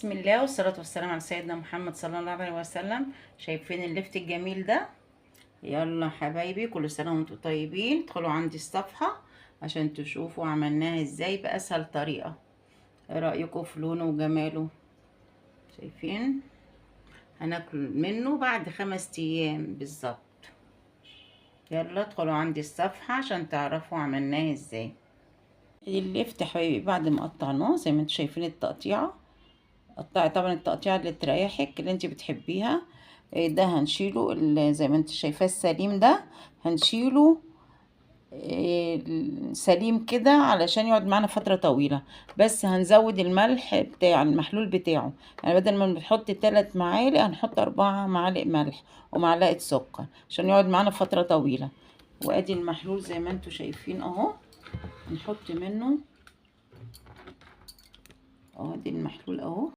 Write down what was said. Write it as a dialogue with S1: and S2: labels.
S1: بسم الله والصلاة والسلام على سيدنا محمد صلى الله عليه وسلم. شايفين اللفت الجميل ده؟ يلا حبايبي، كل سنة وانتم طيبين. ادخلوا عندي الصفحة عشان تشوفوا عملناها ازاي بأسهل طريقة. ايه رأيكم في لونه وجماله؟ شايفين؟ هناكل منه بعد 5 ايام بالظبط. يلا ادخلوا عندي الصفحة عشان تعرفوا عملناها ازاي. اللفت يا حبايبي بعد ما قطعناه زي ما انتم شايفين التقطيعة، قطعي طبعا التقطيعة اللي تريحك اللي انت بتحبيها. ده هنشيله زي ما انت شايفاه السليم ده هنشيله سليم كده علشان يقعد معانا فترة طويلة. بس هنزود الملح بتاع المحلول بتاعه، يعني بدل ما بنحط 3 معالق هنحط 4 معالق ملح ومعلقة سكر عشان يقعد معانا فترة طويلة. وادي المحلول زي ما انتوا شايفين اهو، نحط منه اهو. ادي المحلول اهو.